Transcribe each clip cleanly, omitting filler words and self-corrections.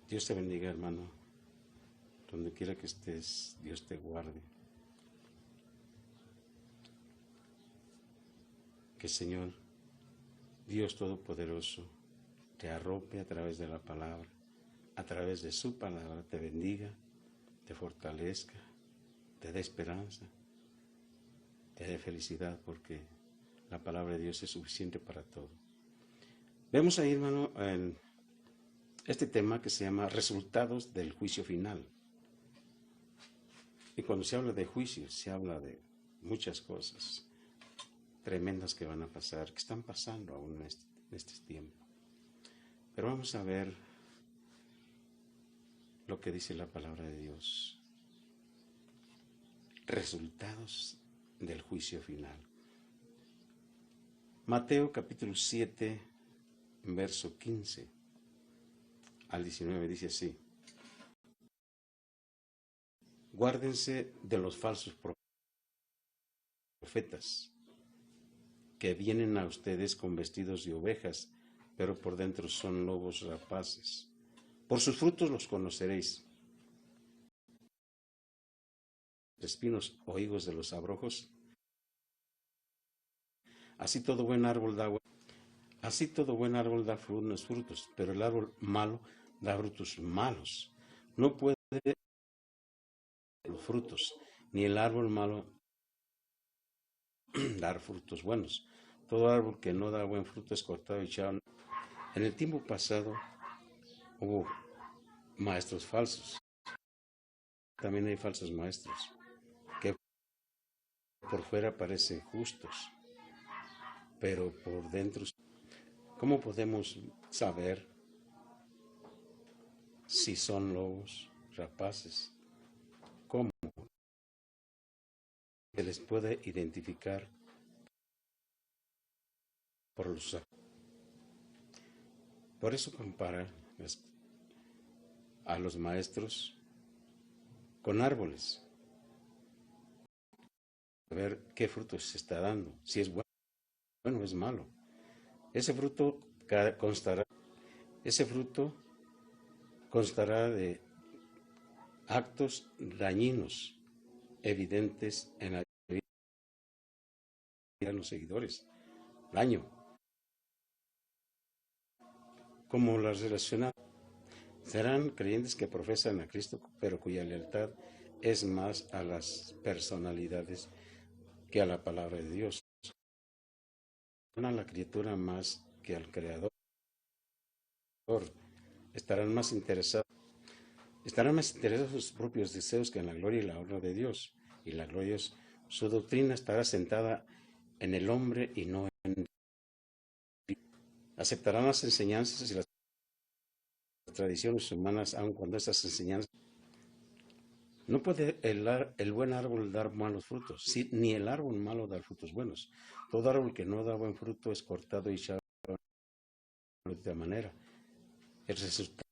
Dios te bendiga, hermano. Donde quiera que estés, Dios te guarde. Que el Señor, Dios Todopoderoso, te arrope a través de la palabra, a través de su palabra, te bendiga, te fortalezca, te dé esperanza, te dé felicidad, porque la palabra de Dios es suficiente para todo. Vemos ahí, hermano, en este tema que se llama resultados del juicio final. Y cuando se habla de juicio, se habla de muchas cosas tremendas que van a pasar, que están pasando aún en este tiempo. Pero vamos a ver lo que dice la palabra de Dios. Resultados del juicio final. Mateo capítulo 7, verso 15 al 19 dice así: guárdense de los falsos profetas que vienen a ustedes con vestidos de ovejas, pero por dentro son lobos rapaces. Por sus frutos los conoceréis. Espinos o higos de los abrojos. Así todo buen árbol da buenos frutos, pero el árbol malo da frutos malos. No puede los frutos, ni el árbol malo dar frutos buenos. Todo árbol que no da buen fruto es cortado y echado. En el tiempo pasado hubo maestros falsos. También hay falsos maestros que por fuera parecen justos, pero por dentro. ¿Cómo podemos saber si son lobos rapaces? ¿Cómo se les puede identificar? Por eso compara a los maestros con árboles, a ver qué fruto se está dando, si es bueno o es malo. Ese fruto constará de actos dañinos evidentes en la vida de los seguidores. Daño, como las relacionadas. Serán creyentes que profesan a Cristo, pero cuya lealtad es más a las personalidades que a la palabra de Dios. A la criatura más que al Creador. Estarán más interesados en sus propios deseos que en la gloria y la honra de Dios. Y la gloria es, su doctrina estará sentada en el hombre y no en Dios. Aceptarán las enseñanzas y las tradiciones humanas, aun cuando esas enseñanzas. No puede el buen árbol dar malos frutos, ni el árbol malo dar frutos buenos. Todo árbol que no da buen fruto es cortado y echado de esta manera. El resultado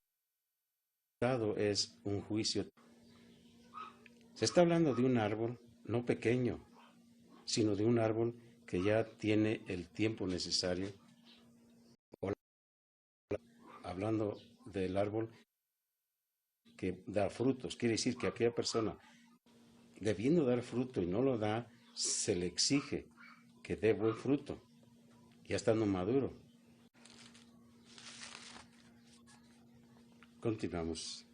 es un juicio. Se está hablando de un árbol no pequeño, sino de un árbol que ya tiene el tiempo necesario. Hablando del árbol que da frutos, quiere decir que aquella persona, debiendo dar fruto y no lo da, se le exige que dé buen fruto, ya estando maduro. Continuamos.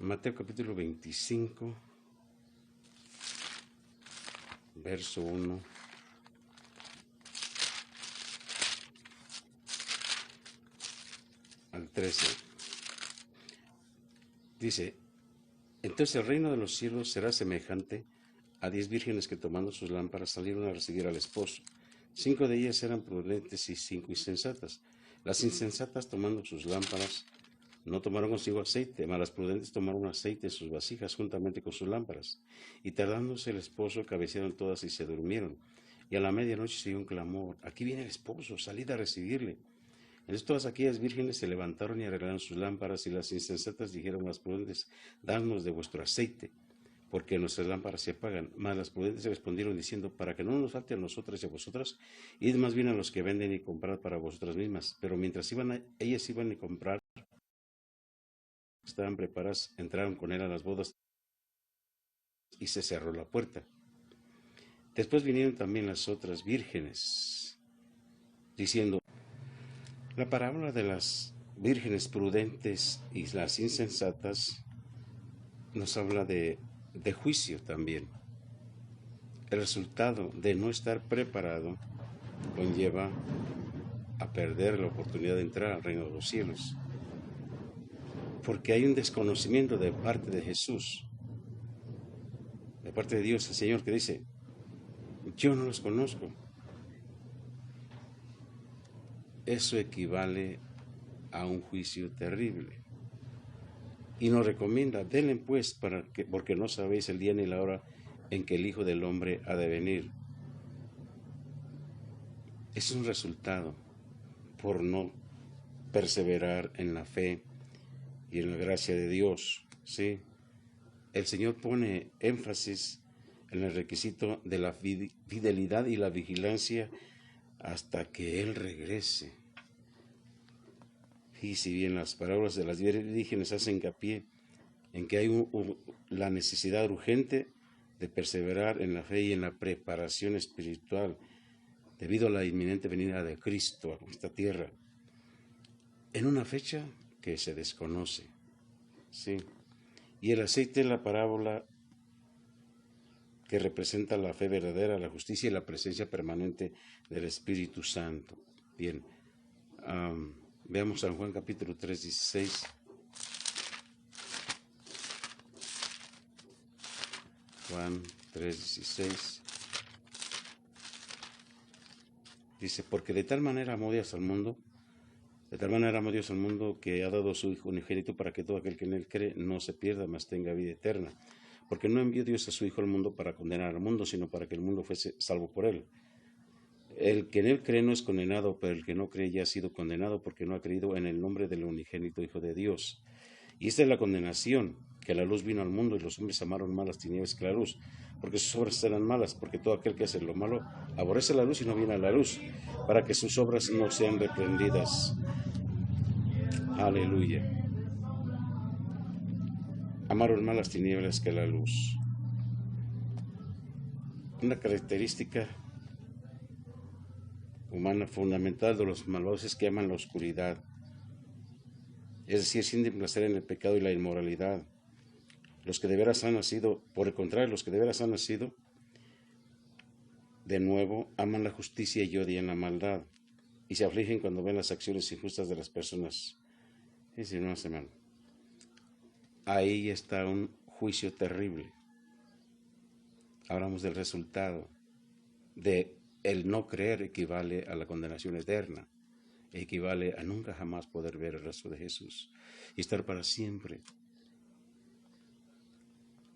Mateo capítulo 25, verso 1 al 13. Dice: entonces el reino de los cielos será semejante a 10 vírgenes que tomando sus lámparas salieron a recibir al esposo. 5 de ellas eran prudentes y 5 insensatas. Las insensatas, tomando sus lámparas, no tomaron consigo aceite, mas las prudentes tomaron aceite en sus vasijas juntamente con sus lámparas. Y tardándose el esposo, cabecearon todas y se durmieron. Y a la medianoche se oyó un clamor: aquí viene el esposo, salid a recibirle. Entonces todas aquellas vírgenes se levantaron y arreglaron sus lámparas, y las insensatas dijeron a las prudentes: dadnos de vuestro aceite, porque nuestras lámparas se apagan. Mas las prudentes respondieron diciendo, para que no nos falte a nosotras y a vosotras, id más bien a los que venden y comprad para vosotras mismas. Pero mientras ellas iban a comprar, estaban preparadas, entraron con él a las bodas y se cerró la puerta. Después vinieron también las otras vírgenes, diciendo, la parábola de las vírgenes prudentes y las insensatas nos habla de juicio también. El resultado de no estar preparado conlleva a perder la oportunidad de entrar al reino de los cielos. Porque hay un desconocimiento de parte de Jesús, de parte de Dios, el Señor, que dice, yo no los conozco. Eso equivale a un juicio terrible. Y nos recomienda, denle pues, porque no sabéis el día ni la hora en que el Hijo del Hombre ha de venir. Es un resultado por no perseverar en la fe y en la gracia de Dios, ¿sí? El Señor pone énfasis en el requisito de la fidelidad y la vigilancia hasta que Él regrese. Y si bien las parábolas de las vírgenes hacen hincapié en que hay la necesidad urgente de perseverar en la fe y en la preparación espiritual debido a la inminente venida de Cristo a esta tierra, en una fecha que se desconoce, ¿sí? Y el aceite es la parábola que representa la fe verdadera, la justicia y la presencia permanente del Espíritu Santo. Bien, veamos San Juan capítulo 3, 16. Juan 3, 16. Dice, porque de tal manera amó Dios al mundo, que ha dado a su Hijo unigénito para que todo aquel que en él cree no se pierda, mas tenga vida eterna. Porque no envió Dios a su Hijo al mundo para condenar al mundo, sino para que el mundo fuese salvo por él. El que en él cree no es condenado, pero el que no cree ya ha sido condenado porque no ha creído en el nombre del unigénito Hijo de Dios. Y esta es la condenación, que la luz vino al mundo y los hombres amaron más las tinieblas que la luz, porque sus obras eran malas, porque todo aquel que hace lo malo aborrece la luz y no viene a la luz, para que sus obras no sean reprendidas. Aleluya. Amaron más las tinieblas que la luz. Una característica humana fundamental de los malvados es que aman la oscuridad, es decir, sienten placer en el pecado y la inmoralidad. Los que de veras han nacido, por el contrario, los que de veras han nacido de nuevo, aman la justicia y odian la maldad, y se afligen cuando ven las acciones injustas de las personas. Es decir, hermano, ahí está un juicio terrible. Hablamos del resultado de el no creer, equivale a la condenación eterna, equivale a nunca jamás poder ver el rostro de Jesús y estar para siempre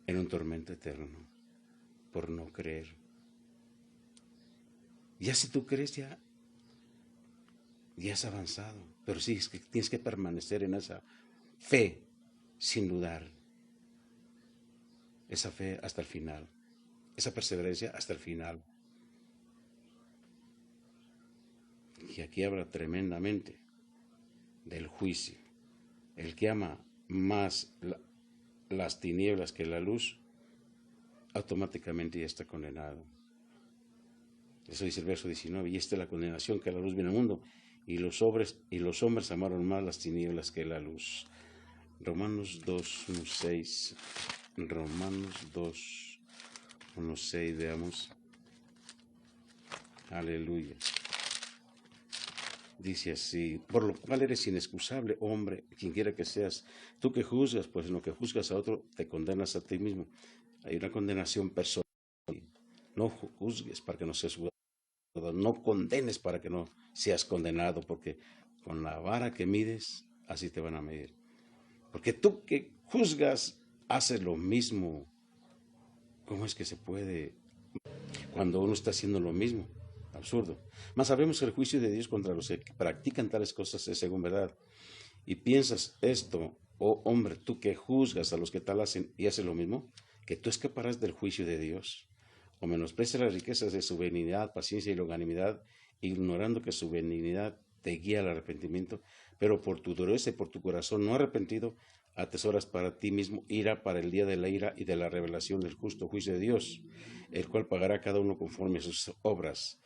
en un tormento eterno por no creer. Ya si tú crees, ya has avanzado, pero sí, es que tienes que permanecer en esa fe sin dudar, esa fe hasta el final, esa perseverancia hasta el final. Y aquí habla tremendamente del juicio. El que ama más las tinieblas que la luz, automáticamente ya está condenado. Eso dice el verso 19, y esta es la condenación, que la luz viene al mundo, y los hombres amaron más las tinieblas que la luz. Romanos 2, 1, 6. Romanos 2, 1, 6, veamos. Aleluya. Dice así, por lo cual eres inexcusable, hombre, quien quiera que seas. Tú que juzgas, pues en lo que juzgas a otro, te condenas a ti mismo. Hay una condenación personal. No juzgues para que no seas juzgado. No condenes para que no seas condenado, porque con la vara que mides, así te van a medir. Porque tú que juzgas, haces lo mismo. ¿Cómo es que se puede cuando uno está haciendo lo mismo? Absurdo. Mas sabemos que el juicio de Dios contra los que practican tales cosas es según verdad. Y piensas esto, oh hombre, tú que juzgas a los que tal hacen y haces lo mismo, que tú escaparás del juicio de Dios, o menosprecias las riquezas de su benignidad, paciencia y longanimidad, ignorando que su benignidad te guía al arrepentimiento, pero por tu dureza y por tu corazón no arrepentido, atesoras para ti mismo ira para el día de la ira y de la revelación del justo juicio de Dios, el cual pagará a cada uno conforme a sus obras.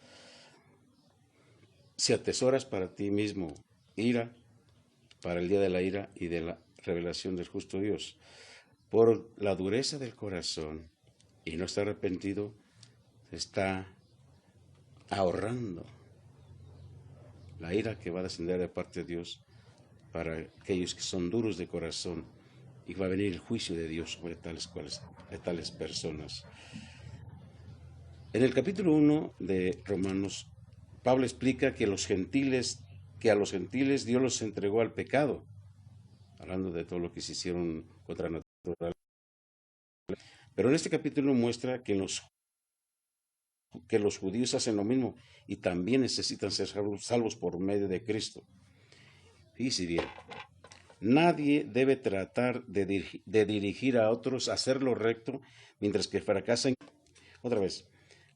Si atesoras para ti mismo ira para el día de la ira y de la revelación del justo Dios, por la dureza del corazón y no está arrepentido, se está ahorrando la ira que va a descender de parte de Dios para aquellos que son duros de corazón, y va a venir el juicio de Dios sobre tales personas. En el capítulo 1 de Romanos, Pablo explica que a los gentiles Dios los entregó al pecado, hablando de todo lo que se hicieron contra la naturaleza. Pero en este capítulo muestra que los judíos hacen lo mismo y también necesitan ser salvos por medio de Cristo. Fíjese bien, nadie debe tratar de dirigir a otros a hacer lo recto mientras que fracasa otra vez.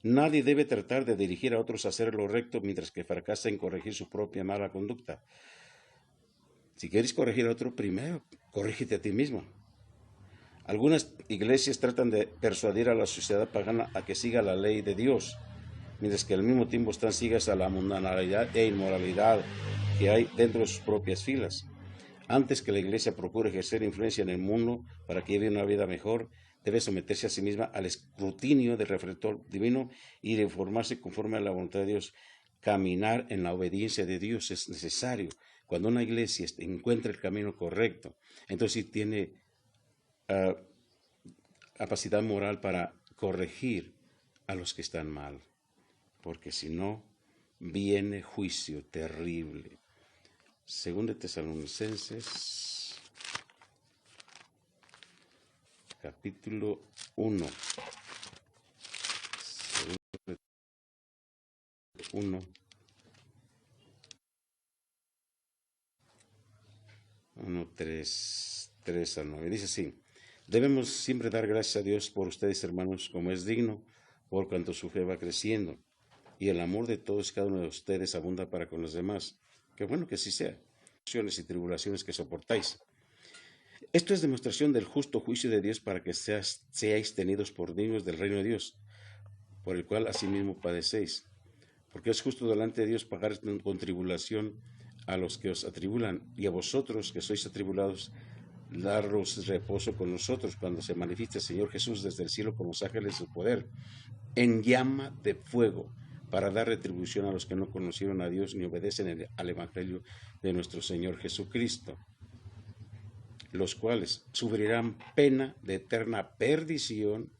Nadie debe tratar de dirigir a otros a hacer lo recto mientras que fracasa en corregir su propia mala conducta. Si quieres corregir a otro, primero corrígete a ti mismo. Algunas iglesias tratan de persuadir a la sociedad pagana a que siga la ley de Dios, mientras que al mismo tiempo están ciegas a la mundanalidad e inmoralidad que hay dentro de sus propias filas. Antes que la iglesia procure ejercer influencia en el mundo para que lleve una vida mejor, debe someterse a sí misma al escrutinio del reflector divino y reformarse conforme a la voluntad de Dios. Caminar en la obediencia de Dios es necesario. Cuando una iglesia encuentra el camino correcto, entonces sí tiene capacidad moral para corregir a los que están mal, porque si no, viene juicio terrible. Según de Tesalonicenses, capítulo 1. 1, 3 a 9. Dice así: debemos siempre dar gracias a Dios por ustedes, hermanos, como es digno, por cuanto su fe va creciendo, y el amor de todos y cada uno de ustedes abunda para con los demás. Qué bueno que así sea. Y tribulaciones que soportáis. Esto es demostración del justo juicio de Dios para que seáis tenidos por dignos del reino de Dios, por el cual asimismo padecéis. Porque es justo delante de Dios pagar con tribulación a los que os atribulan, y a vosotros que sois atribulados, daros reposo con nosotros cuando se manifieste el Señor Jesús desde el cielo con los ángeles de su poder, en llama de fuego, para dar retribución a los que no conocieron a Dios ni obedecen al Evangelio de nuestro Señor Jesucristo, los cuales sufrirán pena de eterna perdición,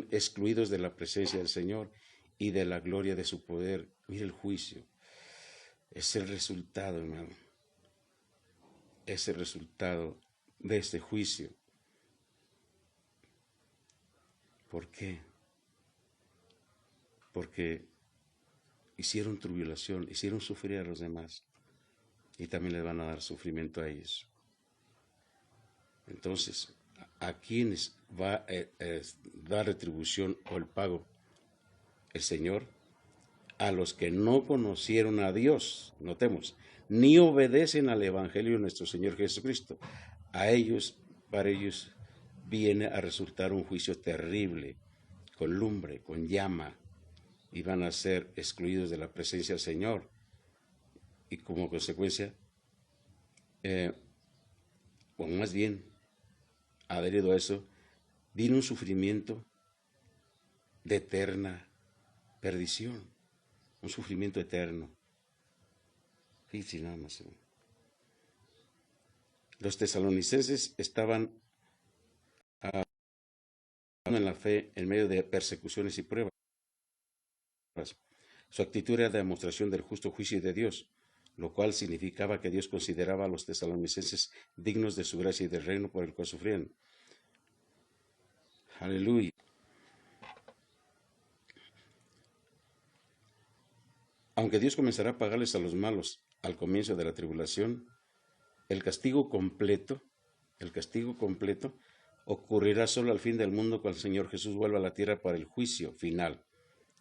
excluidos de la presencia del Señor y de la gloria de su poder. Mire el juicio. Es el resultado, hermano. Es el resultado de este juicio. ¿Por qué? Porque hicieron tribulación, hicieron sufrir a los demás, y también les van a dar sufrimiento a ellos. Entonces, ¿a quiénes va a dar retribución o el pago? El Señor. A los que no conocieron a Dios, notemos, ni obedecen al Evangelio de nuestro Señor Jesucristo. Para ellos viene a resultar un juicio terrible, con lumbre, con llama, y van a ser excluidos de la presencia del Señor. Y como consecuencia, o más bien, adherido a eso, viene un sufrimiento de eterna perdición, un sufrimiento eterno. Fíjense nada más. Los tesalonicenses estaban en la fe en medio de persecuciones y pruebas. Su actitud era demostración del justo juicio de Dios, lo cual significaba que Dios consideraba a los tesalonicenses dignos de su gracia y del reino por el cual sufrían. Aleluya. Aunque Dios comenzará a pagarles a los malos al comienzo de la tribulación, el castigo completo ocurrirá solo al fin del mundo cuando el Señor Jesús vuelva a la tierra para el juicio final.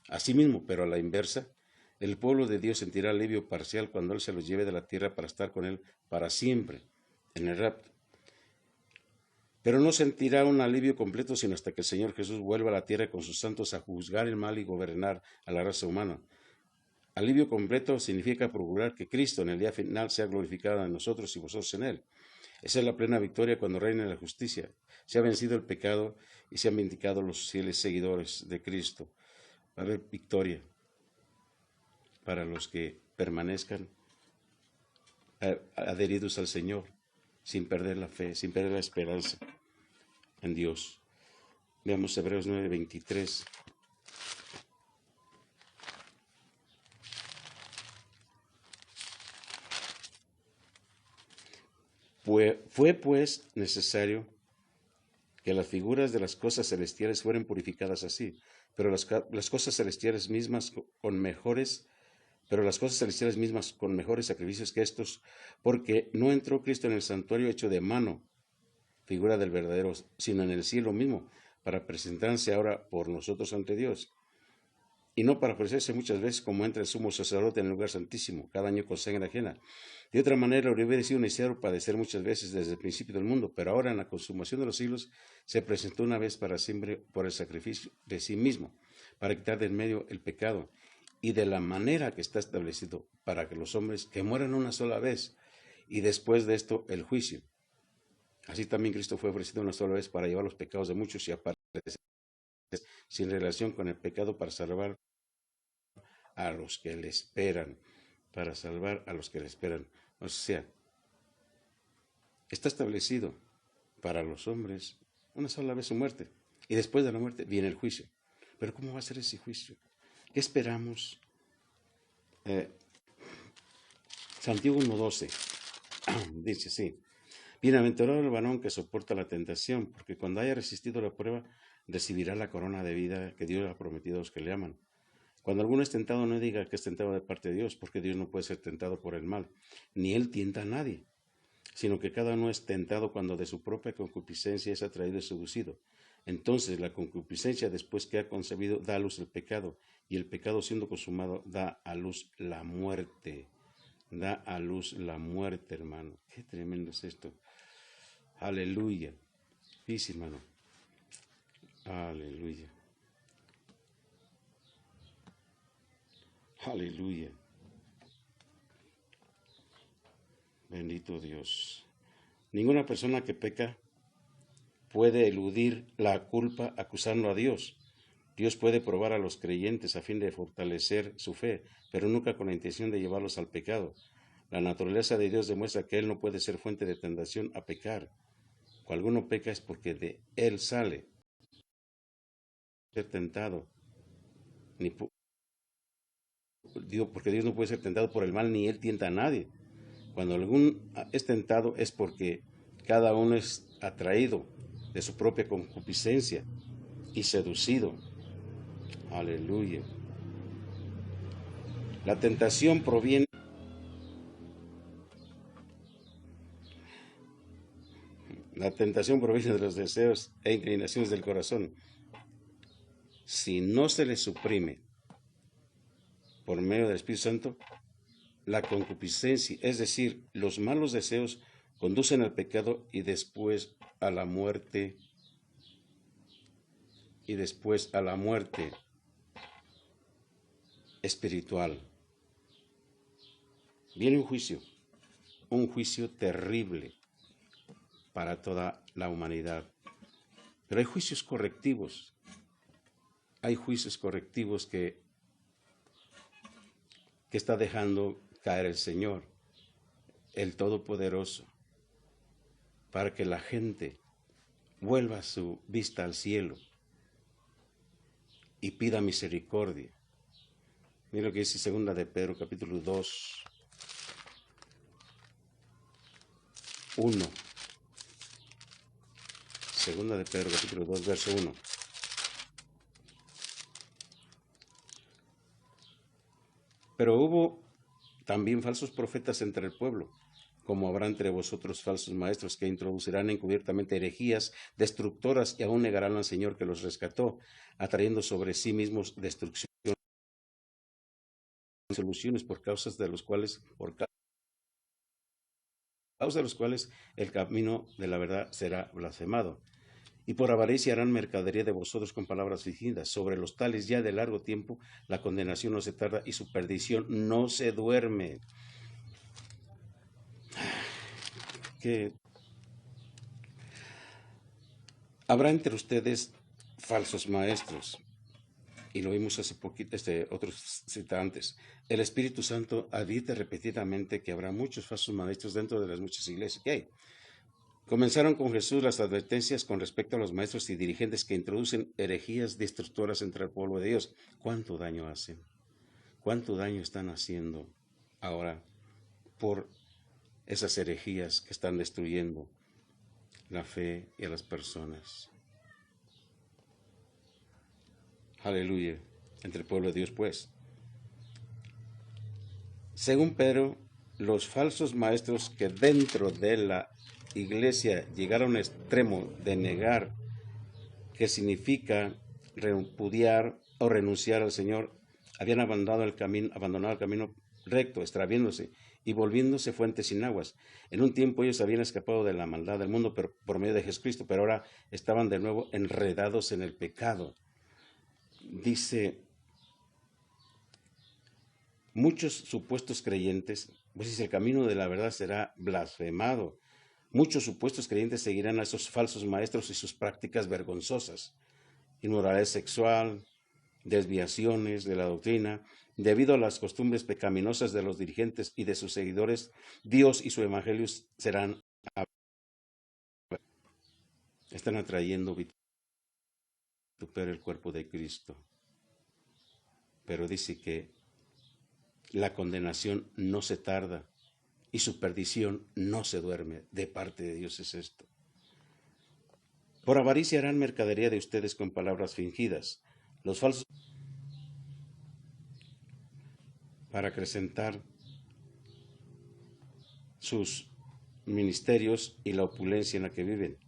Asimismo, pero a la inversa, el pueblo de Dios sentirá alivio parcial cuando Él se los lleve de la tierra para estar con Él para siempre, en el rapto. Pero no sentirá un alivio completo sino hasta que el Señor Jesús vuelva a la tierra con sus santos a juzgar el mal y gobernar a la raza humana. Alivio completo significa procurar que Cristo en el día final sea glorificado en nosotros y vosotros en Él. Esa es la plena victoria cuando reina la justicia. Se ha vencido el pecado y se han vindicado los fieles seguidores de Cristo. Va a haber victoria para los que permanezcan adheridos al Señor, sin perder la fe, sin perder la esperanza en Dios. Veamos Hebreos 9:23. Fue pues necesario que las figuras de las cosas celestiales fueran purificadas así, pero las cosas celestiales mismas con mejores sacrificios que estos, porque no entró Cristo en el santuario hecho de mano, figura del verdadero, sino en el cielo mismo, para presentarse ahora por nosotros ante Dios. Y no para ofrecerse muchas veces como entra el sumo sacerdote en el lugar santísimo, cada año con sangre ajena. De otra manera, hubiera sido necesario padecer muchas veces desde el principio del mundo, pero ahora en la consumación de los siglos se presentó una vez para siempre por el sacrificio de sí mismo, para quitar de en medio el pecado, y de la manera que está establecido, para que los hombres que mueran una sola vez, y después de esto el juicio. Así también Cristo fue ofrecido una sola vez para llevar los pecados de muchos y aparte sin relación con el pecado para salvar a los que le esperan, para salvar a los que le esperan. O sea, está establecido para los hombres una sola vez su muerte, y después de la muerte viene el juicio. Pero ¿cómo va a ser ese juicio? ¿Qué esperamos? Santiago 1:12 dice así: bienaventurado el varón que soporta la tentación, porque cuando haya resistido la prueba, recibirá la corona de vida que Dios ha prometido a los que le aman. Cuando alguno es tentado, no diga que es tentado de parte de Dios, porque Dios no puede ser tentado por el mal, ni Él tienta a nadie, sino que cada uno es tentado cuando de su propia concupiscencia es atraído y seducido. Entonces la concupiscencia, después que ha concebido, da a luz el pecado, y el pecado siendo consumado da a luz la muerte. Da a luz la muerte, hermano. Qué tremendo es esto. Aleluya. Dice, hermano. Aleluya. Aleluya. Bendito Dios. Ninguna persona que peca puede eludir la culpa acusando a Dios. Dios puede probar a los creyentes a fin de fortalecer su fe, pero nunca con la intención de llevarlos al pecado. La naturaleza de Dios demuestra que Él no puede ser fuente de tentación a pecar. Cuando alguno peca es porque de Él sale. Ser tentado, porque Dios no puede ser tentado por el mal, ni Él tienta a nadie. Cuando algún es tentado es porque cada uno es atraído de su propia concupiscencia y seducido. Aleluya. La tentación proviene de los deseos e inclinaciones del corazón. Si no se le suprime por medio del Espíritu Santo, la concupiscencia, es decir, los malos deseos, conducen al pecado y después a la muerte. Y después a la muerte espiritual. Viene un juicio terrible para toda la humanidad. Pero hay juicios correctivos. Hay juicios correctivos que está dejando caer el Señor, el Todopoderoso, para que la gente vuelva su vista al cielo y pida misericordia. Mira lo que dice 2 de Pedro, capítulo 2, 1. 2 de Pedro, capítulo 2, verso 1. Pero hubo también falsos profetas entre el pueblo, como habrá entre vosotros falsos maestros que introducirán encubiertamente herejías destructoras y aún negarán al Señor que los rescató, atrayendo sobre sí mismos destrucción y soluciones por causa de los cuales el camino de la verdad será blasfemado. Y por avaricia harán mercadería de vosotros con palabras fingidas. Sobre los tales ya de largo tiempo la condenación no se tarda y su perdición no se duerme. Que habrá entre ustedes falsos maestros. Y lo vimos hace poquito, otros citantes. El Espíritu Santo advierte repetidamente que habrá muchos falsos maestros dentro de las muchas iglesias que hay. Comenzaron con Jesús las advertencias con respecto a los maestros y dirigentes que introducen herejías destructoras entre el pueblo de Dios. ¿Cuánto daño hacen? ¿Cuánto daño están haciendo ahora por esas herejías que están destruyendo la fe y a las personas? Aleluya, entre el pueblo de Dios, pues. Según Pedro, los falsos maestros que dentro de la iglesia llegaron al extremo de negar que significa repudiar o renunciar al Señor, habían abandonado el camino recto, extraviándose y volviéndose fuentes sin aguas. En un tiempo ellos habían escapado de la maldad del mundo por medio de Jesucristo, pero ahora estaban de nuevo enredados en el pecado. Dice, muchos supuestos creyentes, pues dice, el camino de la verdad será blasfemado. Muchos supuestos creyentes seguirán a esos falsos maestros y sus prácticas vergonzosas, inmoralidad sexual, desviaciones de la doctrina. Debido a las costumbres pecaminosas de los dirigentes y de sus seguidores, Dios y su evangelio están atrayendo vituperar el cuerpo de Cristo. Pero dice que la condenación no se tarda y su perdición no se duerme. De parte de Dios es esto. Por avaricia harán mercadería de ustedes con palabras fingidas. Los falsos para acrecentar sus ministerios y la opulencia en la que viven.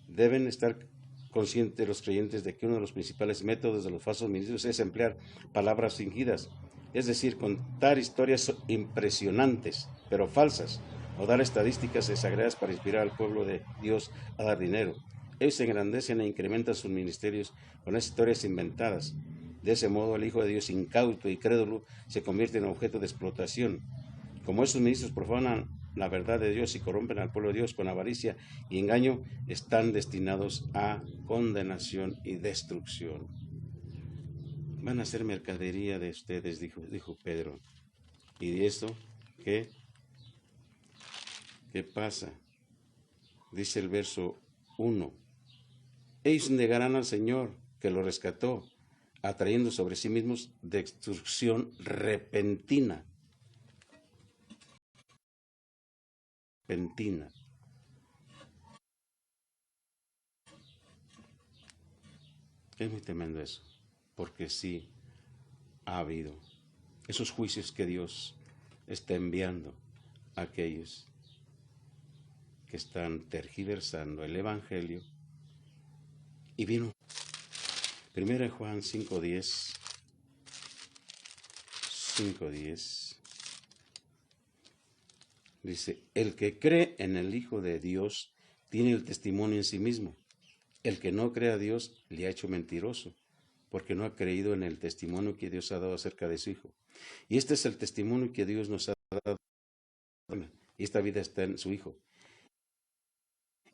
Deben estar conscientes los creyentes de que uno de los principales métodos de los falsos ministros es emplear palabras fingidas, es decir, contar historias impresionantes, pero falsas, o dar estadísticas exageradas para inspirar al pueblo de Dios a dar dinero. Ellos se engrandecen e incrementan sus ministerios con esas historias inventadas. De ese modo, el Hijo de Dios incauto y crédulo se convierte en objeto de explotación. Como esos ministros profanan la verdad de Dios y corrompen al pueblo de Dios con avaricia y engaño, están destinados a condenación y destrucción. Van a ser mercadería de ustedes, dijo Pedro. ¿Y de esto qué? ¿Qué pasa? Dice el verso 1. Ellos negarán al Señor que lo rescató, atrayendo sobre sí mismos destrucción repentina. Es muy tremendo eso, porque sí ha habido esos juicios que Dios está enviando a aquellos que están tergiversando el Evangelio. Y vino 1 Juan 5:10, dice, el que cree en el Hijo de Dios tiene el testimonio en sí mismo. El que no cree a Dios le ha hecho mentiroso, porque no ha creído en el testimonio que Dios ha dado acerca de su Hijo. Y este es el testimonio que Dios nos ha dado, y esta vida está en su Hijo.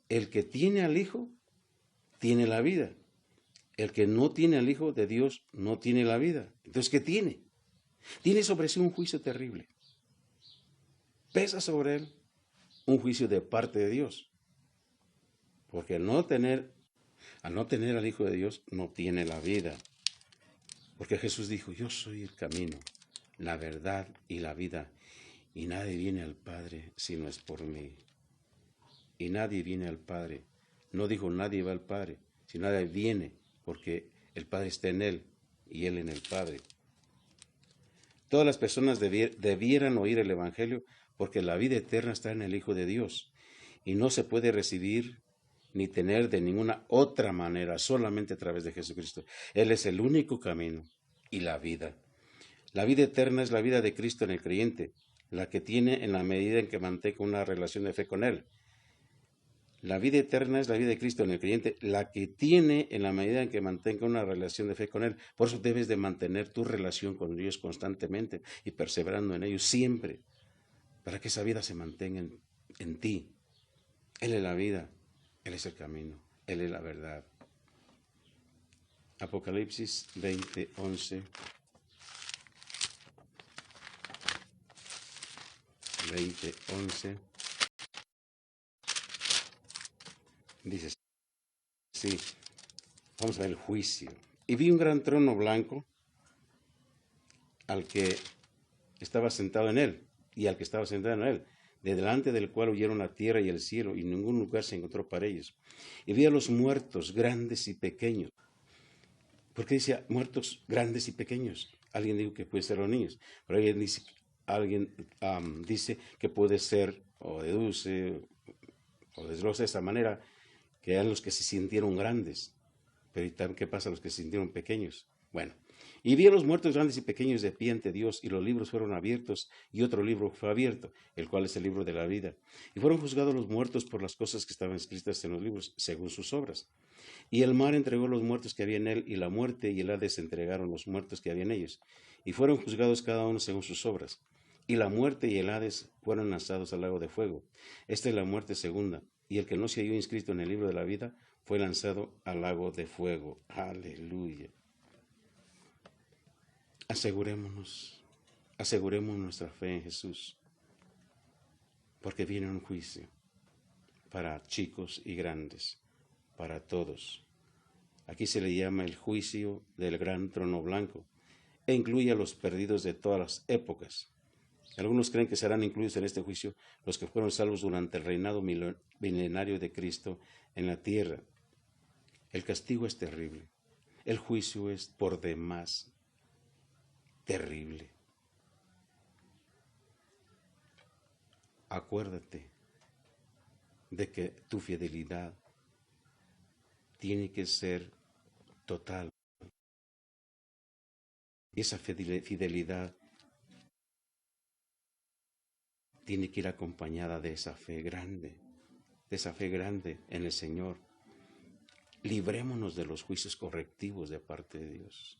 El que tiene al Hijo, tiene la vida. El que no tiene al Hijo de Dios, no tiene la vida. Entonces, ¿qué tiene? Tiene sobre sí un juicio terrible. Pesa sobre él un juicio de parte de Dios. Porque al no tener al Hijo de Dios, no tiene la vida. Porque Jesús dijo, yo soy el camino, la verdad y la vida. Y nadie viene al Padre si no es por mí. Y nadie viene al Padre. No dijo nadie va al Padre, sino nadie viene, porque el Padre está en él y él en el Padre. Todas las personas debieran oír el Evangelio porque la vida eterna está en el Hijo de Dios y no se puede recibir ni tener de ninguna otra manera, solamente a través de Jesucristo. Él es el único camino y la vida. La vida eterna es la vida de Cristo en el creyente, la que tiene en la medida en que mantenga una relación de fe con Él. La vida eterna es la vida de Cristo en el creyente, la que tiene en la medida en que mantenga una relación de fe con Él. Por eso debes de mantener tu relación con Dios constantemente y perseverando en ello siempre, para que esa vida se mantenga en ti. Él es la vida, Él es el camino, Él es la verdad. Apocalipsis 20:11. 20:11. Dice, sí, vamos a ver el juicio. Y vi un gran trono blanco al que estaba sentado en él y al que estaba sentado en él, de delante del cual huyeron la tierra y el cielo, y ningún lugar se encontró para ellos. Y vi a los muertos, grandes y pequeños. ¿Por qué dice muertos grandes y pequeños? Alguien dijo que puede ser los niños, pero alguien dice que puede ser, o deduce, o desglosa de esta manera, que eran los que se sintieron grandes. Pero ¿qué pasa a los que se sintieron pequeños? Bueno, y vi a los muertos grandes y pequeños de pie ante Dios, y los libros fueron abiertos, y otro libro fue abierto, el cual es el libro de la vida. Y fueron juzgados los muertos por las cosas que estaban escritas en los libros, según sus obras. Y el mar entregó los muertos que había en él, y la muerte y el Hades entregaron los muertos que había en ellos. Y fueron juzgados cada uno según sus obras. Y la muerte y el Hades fueron lanzados al lago de fuego. Esta es la muerte segunda. Y el que no se halló inscrito en el libro de la vida fue lanzado al lago de fuego. Aleluya. Aseguremos nuestra fe en Jesús, porque viene un juicio para chicos y grandes, para todos. Aquí se le llama el juicio del gran trono blanco, e incluye a los perdidos de todas las épocas. Algunos creen que serán incluidos en este juicio los que fueron salvos durante el reinado milenario de Cristo en la tierra. El castigo es terrible. El juicio es por demás terrible. Acuérdate de que tu fidelidad tiene que ser total. Y esa fidelidad tiene que ir acompañada de esa fe grande en el Señor. Librémonos de los juicios correctivos de parte de Dios.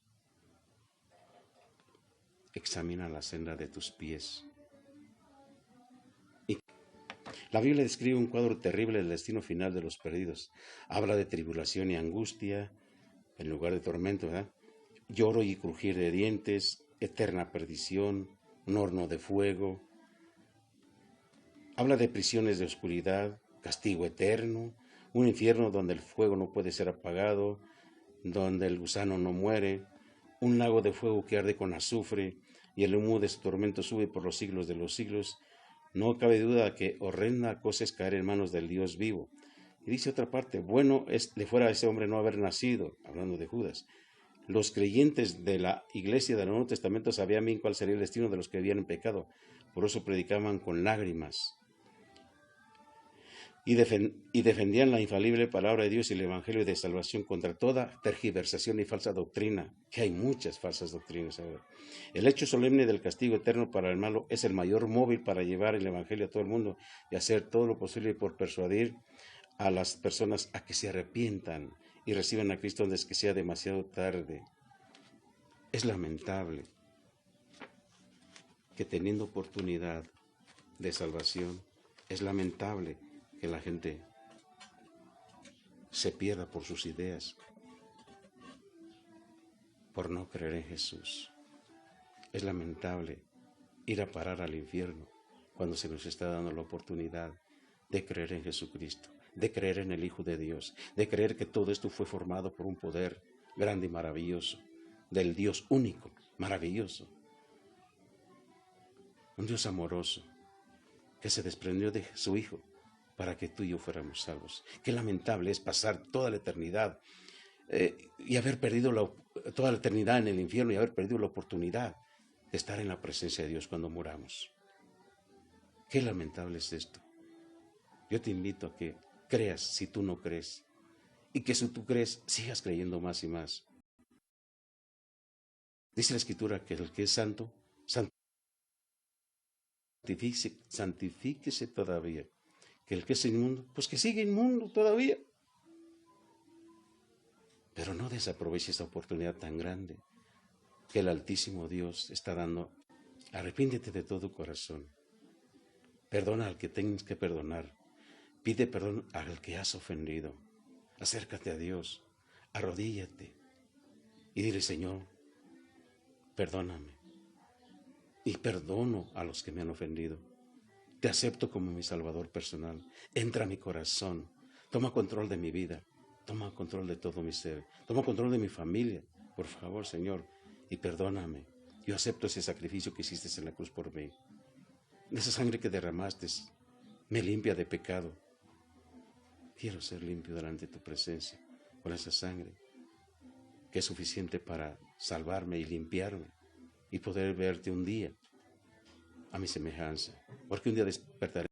Examina la senda de tus pies. Y la Biblia describe un cuadro terrible del destino final de los perdidos. Habla de tribulación y angustia en lugar de tormento, ¿verdad? Lloro y crujir de dientes, eterna perdición, un horno de fuego. Habla de prisiones de oscuridad, castigo eterno, un infierno donde el fuego no puede ser apagado, donde el gusano no muere, un lago de fuego que arde con azufre, y el humo de su tormento sube por los siglos de los siglos. No cabe duda que horrenda cosa es caer en manos del Dios vivo. Y dice otra parte, bueno le fuera a ese hombre no haber nacido, hablando de Judas. Los creyentes de la iglesia del Nuevo Testamento sabían bien cuál sería el destino de los que vivían en pecado. Por eso predicaban con lágrimas. Y defendían la infalible palabra de Dios y el evangelio de salvación contra toda tergiversación y falsa doctrina, que hay muchas falsas doctrinas ahora. El hecho solemne del castigo eterno para el malo es el mayor móvil para llevar el evangelio a todo el mundo y hacer todo lo posible por persuadir a las personas a que se arrepientan y reciban a Cristo antes que sea demasiado tarde. Es lamentable que teniendo oportunidad de salvación, es lamentable que la gente se pierda por sus ideas, por no creer en Jesús. Es lamentable ir a parar al infierno cuando se nos está dando la oportunidad de creer en Jesucristo, de creer en el Hijo de Dios, de creer que todo esto fue formado por un poder grande y maravilloso, del Dios único, maravilloso, un Dios amoroso, que se desprendió de su Hijo para que tú y yo fuéramos salvos. Qué lamentable es pasar toda la eternidad y haber perdido toda la eternidad en el infierno y haber perdido la oportunidad de estar en la presencia de Dios cuando muramos. Qué lamentable es esto. Yo te invito a que creas si tú no crees. Y que si tú crees, sigas creyendo más y más. Dice la Escritura que el que es santo, santifíquese todavía. Que el que es inmundo, pues que siga inmundo todavía. Pero no desaproveche esta oportunidad tan grande que el Altísimo Dios está dando. Arrepiéntete de todo corazón. Perdona al que tengas que perdonar. Pide perdón al que has ofendido. Acércate a Dios. Arrodíllate. Y dile, Señor, perdóname. Y perdono a los que me han ofendido. Te acepto como mi Salvador personal. Entra a mi corazón. Toma control de mi vida. Toma control de todo mi ser. Toma control de mi familia. Por favor, Señor. Y perdóname. Yo acepto ese sacrificio que hiciste en la cruz por mí. Esa sangre que derramaste me limpia de pecado. Quiero ser limpio delante de tu presencia con esa sangre que es suficiente para salvarme y limpiarme y poder verte un día a mi semejanza. Porque un día despertaré